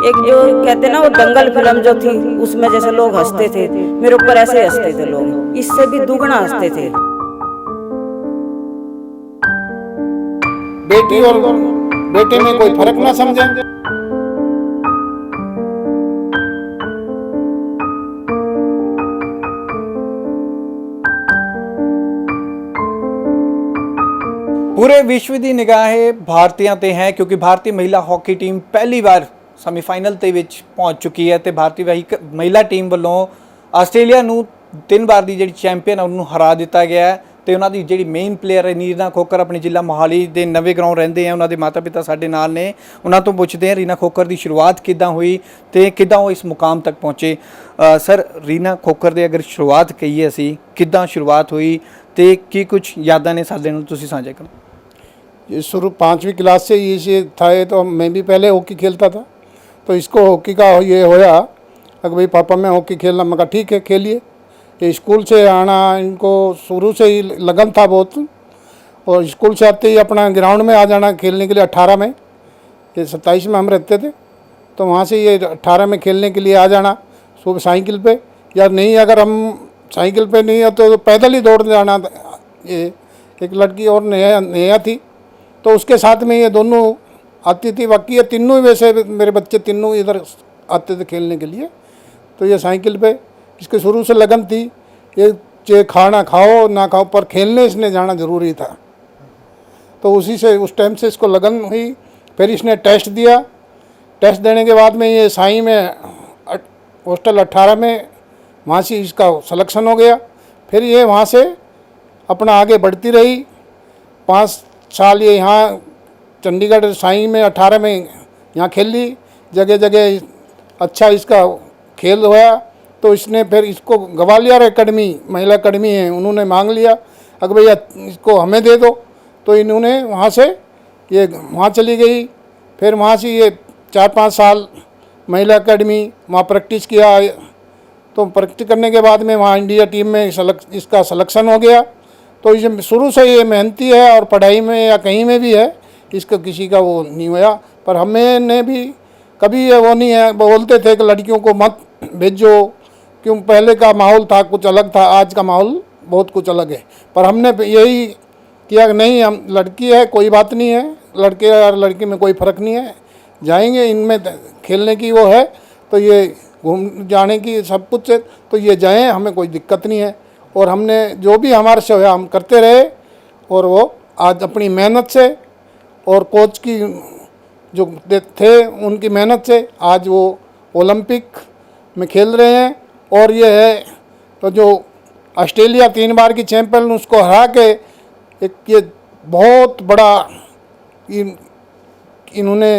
एक जो कहते ना वो दंगल फिल्म जो थी उसमें जैसे लोग हंसते थे, मेरे ऊपर ऐसे हंसते थे लोग, इससे भी दुगना हंसते थे। बेटी और बेटे में कोई फर्क ना समझें। पूरे विश्व ਦੀ ਨਿਗਾਹ ਭਾਰਤੀਆਂ ਤੇ ਹੈ ਕਿਉਂਕਿ ਭਾਰਤੀ ਮਹਿਲਾ ਹਾਕੀ ਟੀਮ ਪਹਿਲੀ ਵਾਰ ਸੈਮੀਫਾਈਨਲ ਤੇ ਵਿੱਚ ਪਹੁੰਚ ਚੁੱਕੀ ਹੈ ਤੇ ਭਾਰਤੀ ਮਹਿਲਾ ਟੀਮ ਵੱਲੋਂ ਆਸਟ੍ਰੇਲੀਆ ਨੂੰ 3 ਵਾਰ ਦੀ ਜਿਹੜੀ ਚੈਂਪੀਅਨ ਉਹਨੂੰ ਹਰਾ ਦਿੱਤਾ ਗਿਆ ਹੈ ਤੇ ਉਹਨਾਂ ਦੀ ਜਿਹੜੀ ਮੇਨ ਪਲੇਅਰ ਹੈ ਰੀਨਾ ਖੋਕਰ ਆਪਣੇ ਜ਼ਿਲ੍ਹਾ ਮੋਹਾਲੀ ਦੇ ਨਵੇਂ ਗਰਾਊਂਡ ਰਹਿੰਦੇ ਆ। ਉਹਨਾਂ ਦੇ ਮਾਤਾ ਪਿਤਾ ਸਾਡੇ ਨਾਲ ਨੇ, ਉਹਨਾਂ ਤੋਂ ਪੁੱਛਦੇ ਆ ਰੀਨਾ ਖੋਕਰ ਦੀ ਸ਼ੁਰੂਆਤ ਕਿੱਦਾਂ ਹੋਈ ਤੇ ਕਿੱਦਾਂ ਉਹ ਇਸ ਮੁਕਾਮ ਤੱਕ ਪਹੁੰਚੇ। ਸਰ ਰੀਨਾ ਖੋਕਰ ਦੇ ਅਗਰ ਸ਼ੁਰੂਆਤ ਕਹੀਏ ਅਸੀਂ ਕਿੱਦਾਂ ਸ਼ੁਰੂਆਤ ਹੋਈ ਤੇ ਕੀ ਕੁਝ ਯਾਦਾਂ ਨੇ ਸਾਡੇ ਨਾਲ ਤੁਸੀਂ ਸਾਂਝਾ ਕਰੋ। ये शुरू 5वीं क्लास से ये था। ये तो मैं भी पहले हॉकी खेलता था, तो इसको हॉकी का ये होया अगर भाई पापा मैं हॉकी खेलना, मैं कहा ठीक है खेलिए। ये स्कूल से आना इनको शुरू से ही लगन था बहुत, और स्कूल से आते ही अपना ग्राउंड में आ जाना खेलने के लिए। 18 में, ये 27 में हम रहते थे, तो वहाँ से ये 18 में खेलने के लिए आ जाना सुबह साइकिल पे, या नहीं अगर हम साइकिल पे नहीं होते तो पैदल ही दौड़ जाना। ये एक लड़की और नया थी, तो उसके साथ में ये दोनों आती थी। बाकी ये तीनों ही वैसे मेरे बच्चे तीनों इधर आते थे खेलने के लिए। तो ये साइकिल पे इसके शुरू से लगन थी। ये चाहे खाना खाओ ना खाओ पर खेलने इसने जाना ज़रूरी था, तो उसी से उस टाइम से इसको लगन हुई। फिर इसने टेस्ट दिया। टेस्ट देने के बाद में ये साई में हॉस्टल 18 में वहाँ से इसका सिलेक्शन हो गया। फिर ये वहाँ से अपना आगे बढ़ती रही। 5 साल ये यहाँ चंडीगढ़ साई में 18 में यहाँ खेल ली। जगह जगह अच्छा इसका खेल हुआ, तो इसने फिर इसको ग्वालियर एकेडमी महिला एकेडमी है उन्होंने मांग लिया, अगर भैया इसको हमें दे दो। तो इन्होंने वहाँ से ये वहाँ चली गई। फिर वहाँ से ये 4-5 साल महिला एकेडमी वहाँ प्रैक्टिस किया। तो प्रैक्टिस करने के बाद में वहाँ इंडिया टीम में इसका सिलेक्शन हो गया। तो ये शुरू से ये मेहनती है, और पढ़ाई में या कहीं में भी है, इसका किसी का वो नहीं हुआ। पर हमने भी कभी ये वो नहीं है, बोलते थे कि लड़कियों को मत भेजो, क्यों पहले का माहौल था कुछ अलग था, आज का माहौल बहुत कुछ अलग है। पर हमने यही किया कि नहीं, हम लड़की है कोई बात नहीं है, लड़के और लड़की में कोई फ़र्क नहीं है, जाएंगे इनमें खेलने की वो है, तो ये घूम जाने की सब कुछ है, तो ये जाएँ, हमें कोई दिक्कत नहीं है। और हमने जो भी हमारे से हुआ हम करते रहे, और वो आज अपनी मेहनत से और कोच की जो थे उनकी मेहनत से आज वो ओलंपिक में खेल रहे हैं। और ये है तो जो ऑस्ट्रेलिया 3 बार की चैंपियन उसको हरा के एक ये बहुत बड़ा इन्होंने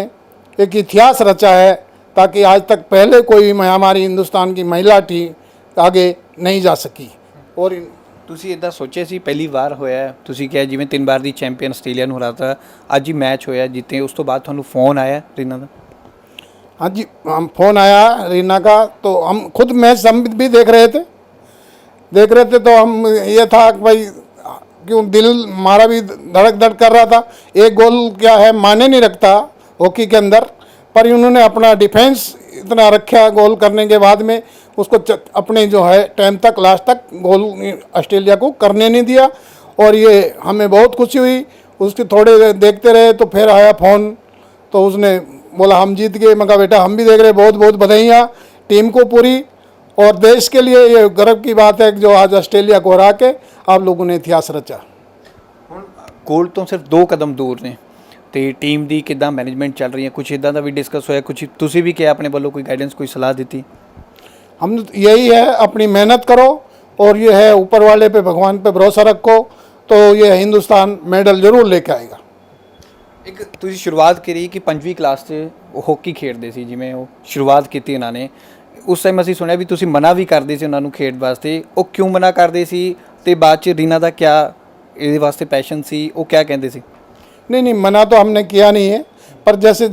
एक इतिहास रचा है, ताकि आज तक पहले कोई हमारी हिंदुस्तान की महिला टीम आगे नहीं जा सकी। और ਤੁਸੀਂ ਇਦਾਂ ਸੋਚਿਆ ਸੀ ਪਹਿਲੀ ਵਾਰ ਹੋਇਆ ਤੁਸੀਂ ਕਿਹਾ ਜਿਵੇਂ 3 ਵਾਰ ਦੀ ਚੈਂਪੀਅਨ ਆਸਟ੍ਰੇਲੀਆ ਨੂੰ ਹਰਾਤਾ, ਅੱਜ ਹੀ मैच होया जीते, उस तो बाद ਤੁਹਾਨੂੰ फ़ोन आया रीना का? हाँ जी, हम फ़ोन आया रीना का, तो हम खुद मैच हम भी देख रहे थे। तो हम ये था कि भाई क्यों दिल हमारा भी धड़क धड़क कर रहा था। एक गोल क्या है मायने नहीं रखता हॉकी के अंदर, पर इन्होंने अपना डिफेंस इतना रखा गोल करने के बाद में, उसको अपने जो है टाइम तक लास्ट तक गोल ऑस्ट्रेलिया को करने नहीं दिया। और ये हमें बहुत खुशी हुई। उसके थोड़े देखते रहे तो फिर आया फ़ोन, तो उसने बोला हम जीत गए। मैं कहा बेटा हम भी देख रहे, बहुत बहुत बधाइयाँ टीम को पूरी, और देश के लिए ये गर्व की बात है कि जो आज ऑस्ट्रेलिया को हरा के आप लोगों ने इतिहास रचा। गोल तो सिर्फ 2 कदम दूर ने, तो टीम की किदा मैनेजमेंट चल रही है, कुछ इदा का भी डिस्कस होया, कुछ तुसी भी क्या अपने वालों कोई गाइडेंस कोई सलाह दी? हम यही है अपनी मेहनत करो, और ये है ऊपर वाले पे भगवान पे भरोसा रखो, तो ये हिंदुस्तान मेडल जरूर लेके आएगा। एक तुसी शुरुआत करी कि 5वीं क्लास से हॉकी खेडते सी, जिवें वो शुरुआत की उन्होंने, उस टाइम असीं सुनिया भी तुसी मना भी करते सी उन्होंने खेड वास्ते, वो क्यों मना करते सी ते बाद च रीना का क्या ये वास्ते पैशन सी, वो क्या कहते सी? नहीं मना तो हमने किया नहीं है, पर जैसे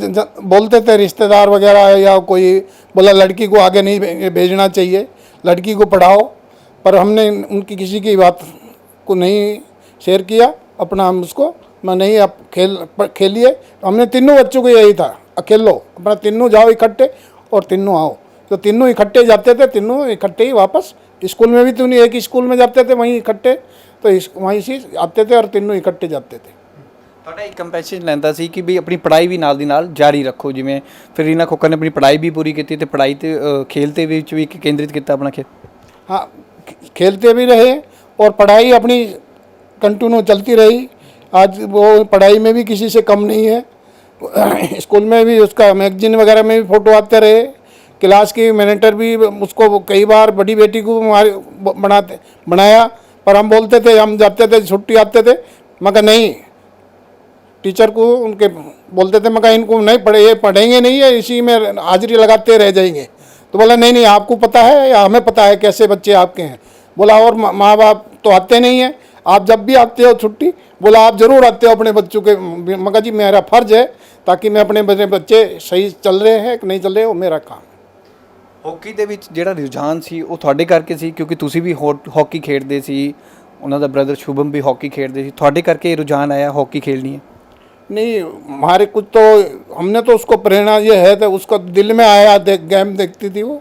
बोलते थे रिश्तेदार वगैरह या कोई बोला लड़की को आगे नहीं भेजना चाहिए, लड़की को पढ़ाओ, पर हमने उनकी किसी की बात को नहीं शेयर किया। अपना हम उसको मैं नहीं आप खेलिए। हमने तीनों बच्चों को यही था अकेलो अपना तीनों जाओ इकट्ठे और तीनों आओ। तो तीनों इकट्ठे जाते थे, तीनों इकट्ठे ही वापस स्कूल में भी तीनों एक ही स्कूल में जाते थे, वहीं इकट्ठे, तो वहीं से आते थे और तीनों इकट्ठे जाते थे। ਤੁਹਾਡਾ ਇੱਕ ਕੰਪੈਸ਼ਨ ਲੈਂਦਾ ਸੀ ਕਿ ਵੀ ਆਪਣੀ ਪੜ੍ਹਾਈ ਵੀ ਨਾਲ ਦੀ ਨਾਲ ਜਾਰੀ ਰੱਖੋ, ਜਿਵੇਂ ਫਿਰ ਰੀਨਾ ਖੋਖਰ ਨੇ ਆਪਣੀ ਪੜ੍ਹਾਈ ਵੀ ਪੂਰੀ ਕੀਤੀ ਤੇ ਪੜ੍ਹਾਈ ਤੇ ਖੇਲ ਤੇ ਵਿੱਚ ਵੀ ਕੇਂਦਰਿਤ ਕੀਤਾ ਆਪਣਾ ਖੇਲ। हाँ, खेलते भी रहे और पढ़ाई अपनी कंटिन्यू चलती रही। आज वो पढ़ाई में भी किसी से कम नहीं है। स्कूल में भी उसका मैगजीन वगैरह में भी फ़ोटो आते रहे। क्लास की मैनेटर भी उसको कई बार बड़ी बेटी को बनाया, पर हम बोलते थे, हम जाते थे छुट्टी आते थे, मगर नहीं, टीचर को उनके बोलते थे, मगर इनको नहीं पढ़े, ये पढ़ेंगे नहीं है, इसी में हाजिरी लगाते रह जाएंगे। तो बोला नहीं नहीं, आपको पता है या हमें पता है कैसे बच्चे आपके हैं। बोला और माँ बाप तो आते नहीं हैं, आप जब भी आते हो छुट्टी, बोला आप ज़रूर आते हो अपने बच्चों के। मगर जी मेरा फ़र्ज़ है ताकि मैं अपने बच्चे सही चल रहे हैं कि नहीं चल रहे, वो मेरा काम है। ਹਾਕੀ ਦੇ ਵਿੱਚ ਜਿਹੜਾ ਰੁਝਾਨ ਸੀ ਉਹ ਤੁਹਾਡੇ ਕਰਕੇ ਸੀ, ਕਿਉਂਕਿ ਤੁਸੀਂ ਵੀ ਹਾਕੀ ਖੇਡਦੇ ਸੀ, ਉਹਨਾਂ ਦਾ ਬ੍ਰਦਰ शुभम भी ਹਾਕੀ ਖੇਡਦੇ ਸੀ, ਤੁਹਾਡੇ ਕਰਕੇ ਰੁਝਾਨ ਆਇਆ ਹਾਕੀ खेलनी है? नहीं, हमारे कुछ तो हमने तो उसको प्रेरणा ये है, तो उसको दिल में आया, गेम देखती थी वो,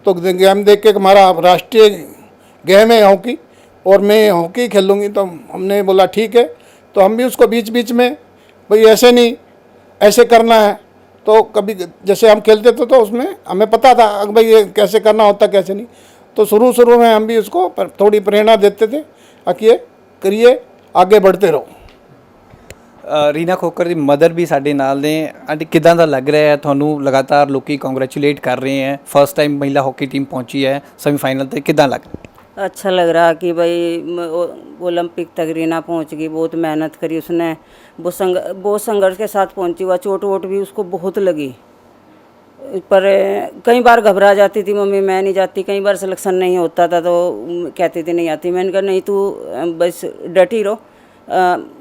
तो गेम देख के हमारा राष्ट्रीय गेम है हॉकी और मैं हॉकी खेलूँगी, तो हमने बोला ठीक है। तो हम भी उसको बीच बीच में, भाई ऐसे नहीं, ऐसे करना है, तो कभी जैसे हम खेलते थे तो उसमें हमें पता था भाई ये कैसे करना होता कैसे नहीं, तो शुरू में हम भी उसको थोड़ी प्रेरणा देते थे कि ये करिए, आगे बढ़ते रहो। ਰੀਨਾ ਖੋਖਰ ਦੀ ਮਦਰ ਵੀ ਸਾਡੇ ਨਾਲ ਨੇ। ਆਂਟੀ ਕਿਦਾਂ ਦਾ ਲੱਗ ਰਿਹਾ ਹੈ ਤੁਹਾਨੂੰ? ਲਗਾਤਾਰ ਲੋਕੀ ਕੰਗ੍ਰੈਚੁਲੇਟ ਕਰ ਰਹੇ ਹੈ, ਫਸਟ ਟਾਈਮ ਮਹਿਲਾ ਹਾਕੀ ਟੀਮ ਪਹੁੰਚੀ ਹੈ ਸੈਮੀਫਾइनल ਤੇ, ਕਿਦਾਂ ਲੱਗ ਰਿਹਾ? अच्छा लग रहा कि भाई ओलंपिक तक रीना पहुंच गई, बहुत मेहनत करी उसने, बहुत संघर्ष के साथ पहुंची, हुआ चोट वोट भी उसको बहुत लगी, पर कई बार घबरा जाती थी, मम्मी मैं नहीं जाती, कई बार सिलेक्शन नहीं होता था तो कहती थी नहीं आती। मैंने कहा नहीं, तू बस डटी रहो,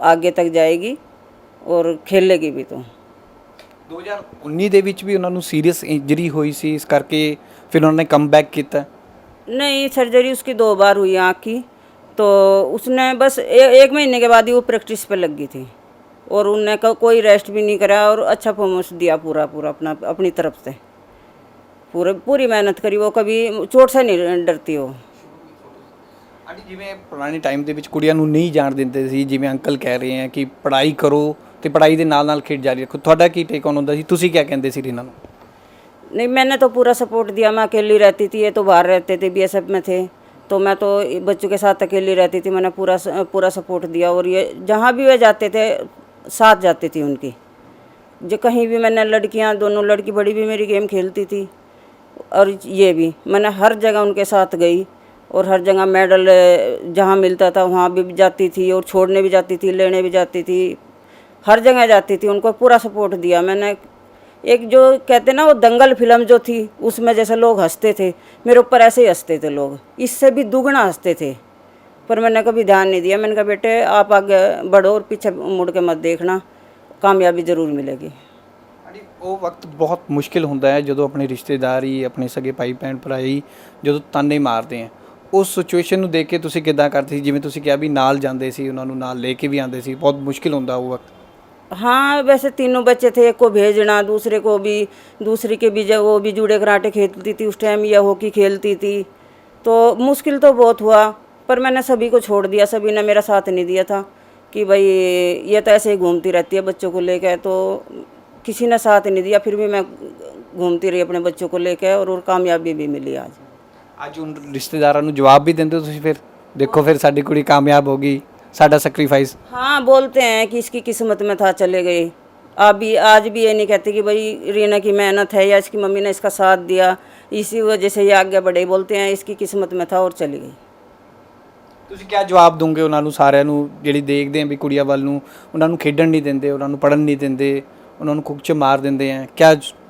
आगे तक जाएगी और खेलेगी भी। तो 2019 ਦੇ ਵਿੱਚ ਵੀ ਉਹਨਾਂ ਨੂੰ ਸੀਰੀਅਸ ਇੰਜਰੀ ਹੋਈ ਸੀ, ਇਸ ਕਰਕੇ ਫਿਰ ਉਹਨਾਂ ਨੇ ਕਮਬੈਕ ਕੀਤਾ। नहीं, सर्जरी उसकी 2 बार हुई आँख की, तो उसने बस 1 महीने के बाद ही वो प्रैक्टिस पे लग गई थी और उनने कोई रेस्ट भी नहीं करा और अच्छा परफॉर्मेंस दिया पूरा अपनी तरफ से, पूरी मेहनत करी। वो कभी चोट से नहीं डरती हो। ਆਂਟੀ ਜਿਵੇਂ ਪੁਰਾਣੇ ਟਾਈਮ ਦੇ ਵਿੱਚ ਕੁੜੀਆਂ ਨੂੰ ਨਹੀਂ ਜਾਣ ਦਿੰਦੇ ਸੀ, ਜਿਵੇਂ ਅੰਕਲ ਕਹਿ ਰਹੇ ਹੈ ਕਿ ਪੜ੍ਹਾਈ ਕਰੋ ਤੇ ਪੜ੍ਹਾਈ ਦੇ ਨਾਲ ਨਾਲ ਖੇਡ ਜਾਰੀ ਰੱਖੋ, ਤੁਹਾਡਾ ਕੀ ਟੇਕ ਆਨ ਹੁੰਦਾ ਸੀ? ਤੁਸੀਂ ਕੀ ਕਹਿੰਦੇ ਸੀ ਰੀਨਾ ਨੂੰ? नहीं, मैंने तो पूरा सपोर्ट दिया। मैं अकेली रहती थी, ये तो बाहर रहते थे, बीएसएफ में थे, तो मैं तो बच्चों के साथ अकेली रहती थी। मैंने पूरा सपोर्ट दिया और ये जहाँ भी वे जाते थे साथ जाती थी उनकी। जो कहीं भी मैंने लड़कियाँ, दोनों लड़की बड़ी भी मेरी गेम खेलती थी और ये भी, मैंने हर जगह उनके साथ गई और हर जगह मेडल जहाँ मिलता था वहाँ भी जाती थी और छोड़ने भी जाती थी, लेने भी जाती थी, हर जगह जाती थी। उनको पूरा सपोर्ट दिया मैंने। एक जो कहते ना वो दंगल फिल्म जो थी, उसमें जैसे लोग हंसते थे, मेरे ऊपर ऐसे ही हंसते थे लोग, इससे भी दुगना हंसते थे, पर मैंने कभी ध्यान नहीं दिया। मैंने कहा बेटे आप आगे बढ़ो और पीछे मुड़ के मत देखना, कामयाबी ज़रूर मिलेगी। ਉਹ ਵਕਤ ਬਹੁਤ ਮੁਸ਼ਕਿਲ ਹੁੰਦਾ ਹੈ ਜਦੋਂ ਆਪਣੇ ਰਿਸ਼ਤੇਦਾਰੀ, ਆਪਣੇ ਸਗੇ ਭਾਈ ਭੈਣ ਭਰਾਈ ਜਦੋਂ ਤਾਨੇ ਮਾਰਦੇ ਆ। ਉਸ ਸਿਚੁਏਸ਼ਨ ਨੂੰ ਦੇਖ ਕੇ ਤੁਸੀਂ ਕਿੱਦਾਂ ਕਰਦੇ ਸੀ? ਜਿਵੇਂ ਤੁਸੀਂ ਕਿਹਾ ਵੀ ਨਾਲ ਜਾਂਦੇ ਸੀ, ਉਹਨਾਂ ਨੂੰ ਨਾਲ ਲੈ ਕੇ ਵੀ ਆਉਂਦੇ ਸੀ, ਬਹੁਤ ਮੁਸ਼ਕਿਲ ਹੁੰਦਾ ਉਹ ਵਕਤ। हाँ, वैसे तीनों बच्चे थे, एक को भेजना, दूसरे के भी जब वो भी जूड़े कराटे खेलती थी उस टाइम, या हॉकी खेलती थी, तो मुश्किल तो बहुत हुआ, पर मैंने सभी को छोड़ दिया। सभी ने मेरा साथ नहीं दिया था कि भाई ये तो ऐसे ही घूमती रहती है बच्चों को लेकर, तो किसी ने साथ नहीं दिया। फिर भी मैं घूमती रही अपने बच्चों को लेकर और कामयाबी भी मिली। ਅੱਜ ਹੁਣ ਰਿਸ਼ਤੇਦਾਰਾਂ ਨੂੰ ਜਵਾਬ ਵੀ ਦਿੰਦੇ ਹੋ ਤੁਸੀਂ? ਫਿਰ ਦੇਖੋ, ਫਿਰ ਸਾਡੀ ਕੁੜੀ ਕਾਮਯਾਬ ਹੋ ਗਈ, साडा सेक्रीफाइस। हाँ, बोलते हैं कि इसकी किस्मत में था, चले गए। आज भी ये नहीं कहते कि भाई रीना की मेहनत है या इसकी मम्मी ने इसका साथ दिया, इसी वजह से ये आगे बढ़े। बोलते हैं इसकी किस्मत में था और चली गई। ਤੁਸੀਂ ਕੀ ਜਵਾਬ ਦੋਗੇ ਉਹਨਾਂ ਨੂੰ, ਸਾਰਿਆਂ ਨੂੰ ਜਿਹੜੀ ਦੇਖਦੇ ਆ ਵੀ ਕੁੜੀਆਂ ਵੱਲ ਨੂੰ, ਉਹਨਾਂ ਨੂੰ ਖੇਡਣ ਨਹੀਂ ਦਿੰਦੇ, ਉਹਨਾਂ ਨੂੰ ਪੜ੍ਹਨ ਨਹੀਂ ਦਿੰਦੇ, ਉਹਨਾਂ ਨੂੰ ਕੁੱਚ ਮਾਰ ਦਿੰਦੇ ਆ, ਕੀ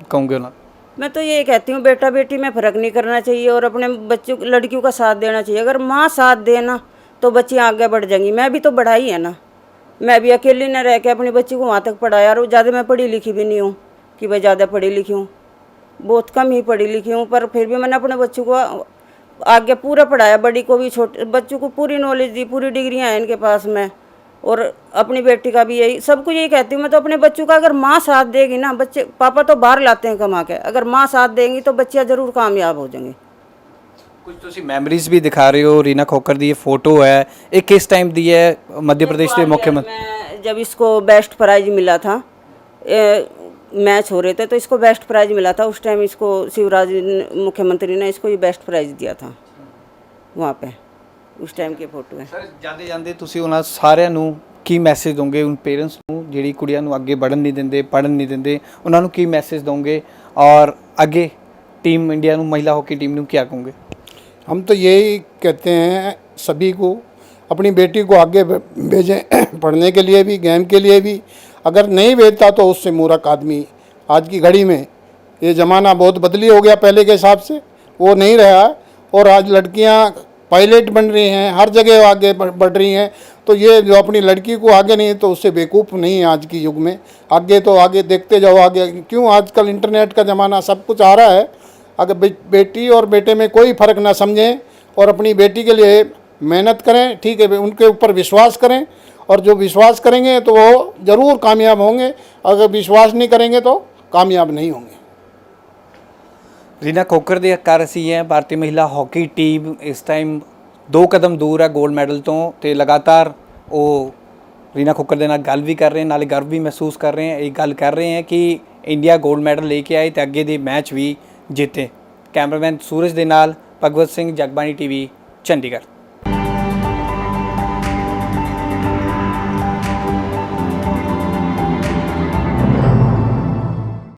ਕਹੋਗੇ ਉਹਨਾਂ? मैं तो ये कहती हूँ बेटा बेटी में फ़र्क नहीं करना चाहिए और अपने बच्चों लड़कियों का साथ देना चाहिए। अगर माँ साथ देना तो बच्चियाँ आगे बढ़ जाएंगी। मैं भी तो बढ़ाई है ना, मैं भी अकेली न रह के अपनी बच्ची को वहाँ तक पढ़ाया। और ज़्यादा मैं पढ़ी लिखी भी नहीं हूँ कि भाई ज़्यादा पढ़ी लिखी हूँ, बहुत कम ही पढ़ी लिखी हूँ, पर फिर भी मैंने अपने बच्चों को आगे पूरा पढ़ाया। बड़ी को भी, छोटे बच्चों को पूरी नॉलेज दी, पूरी डिग्रियाँ हैं इनके पास में और अपनी बेटी का भी यही, सबको यही कहती हूँ मैं तो अपने बच्चों का, अगर माँ साथ देगी ना, बच्चे पापा तो बाहर लाते हैं कमा के, अगर माँ साथ देंगी तो बच्चियाँ ज़रूर कामयाब हो जाएंगे। ਕੁਝ ਤੁਸੀਂ ਮੈਮਰੀਜ਼ ਵੀ ਦਿਖਾ ਰਹੇ ਹੋ। रीना खोकर ਦੀ ਇਹ ਫੋਟੋ ਹੈ, ਇਹ ਕਿਸ ਟਾਈਮ ਦੀ ਹੈ? मध्य प्रदेश के मुख्यमंत्री मैं जब इसको बेस्ट प्राइज मिला था, मैच हो रहे थे तो इसको बेस्ट प्राइज मिला था, उस टाइम इसको शिवराज मुख्यमंत्री ने इसको ये बेस्ट प्राइज दिया था वहाँ पे, उस टाइम की फ़ोटो है। ਸਰ ਜਾਂਦੇ ਜਾਂਦੇ ਤੁਸੀਂ ਉਹਨਾਂ ਸਾਰਿਆਂ ਨੂੰ ਕੀ ਮੈਸੇਜ ਦੋਗੇ? ਉਨ ਪੇਰੈਂਟਸ ਨੂੰ ਜਿਹੜੀ ਕੁੜੀਆਂ ਨੂੰ ਅੱਗੇ ਵਧਣ ਨਹੀਂ ਦਿੰਦੇ, ਪੜ੍ਹਨ ਨਹੀਂ ਦਿੰਦੇ, ਉਹਨਾਂ ਨੂੰ ਕੀ ਮੈਸੇਜ ਦੋਗੇ? ਔਰ ਅੱਗੇ टीम इंडिया ਨੂੰ, महिला हॉकी टीम ਨੂੰ क्या कहोगे? हम तो यही कहते हैं सभी को, अपनी बेटी को आगे भेजें पढ़ने के लिए भी, गेम के लिए भी। अगर नहीं भेजता तो उससे मूर्ख आदमी। आज की घड़ी में ये ज़माना बहुत बदली हो गया पहले के हिसाब से, वो नहीं रहा। और आज लड़कियां पायलट बन रही हैं, हर जगह आगे बढ़ रही हैं। तो ये जो अपनी लड़की को आगे नहीं तो उससे बेवकूफ़ नहीं है आज की युग में। आगे तो आगे देखते जाओ आगे, क्यों आजकल इंटरनेट का ज़माना, सब कुछ आ रहा है। अगर बेटी और बेटे में कोई फ़र्क ना समझें और अपनी बेटी के लिए मेहनत करें, ठीक है, उनके ऊपर विश्वास करें, और जो विश्वास करेंगे तो वो ज़रूर कामयाब होंगे। अगर विश्वास नहीं करेंगे तो कामयाब नहीं होंगे। रीना खोकर ਦੇ ਘਰ ਅਸੀਂ ਹੈ। ਭਾਰਤੀ ਮਹਿਲਾ ਹਾਕੀ ਟੀਮ ਇਸ ਟਾਈਮ 2 ਕਦਮ ਦੂਰ ਹੈ ਗੋਲਡ ਮੈਡਲ ਤੋਂ, ਤੇ ਲਗਾਤਾਰ ਉਹ ਰੀਨਾ खोकर ਦੇ ਨਾਲ ਗੱਲ ਵੀ ਕਰ ਰਹੇ, ਨਾਲੇ ਗਰਵ ਵੀ ਮਹਿਸੂਸ ਕਰ ਰਹੇ हैं। ਇਹ ਗੱਲ ਕਰ ਰਹੇ हैं कि ਇੰਡੀਆ ਗੋਲਡ ਮੈਡਲ ਲੈ ਕੇ ਆਏ ਤੇ ਅੱਗੇ ਦੇ ਮੈਚ ਵੀ ਜਿੱਤੇ। ਕੈਮਰਾਮੈਨ ਸੂਰਜ ਦੇ ਨਾਲ ਭਗਵਤ ਸਿੰਘ, ਜਗਬਾਣੀ ਟੀਵੀ, ਚੰਡੀਗੜ੍ਹ।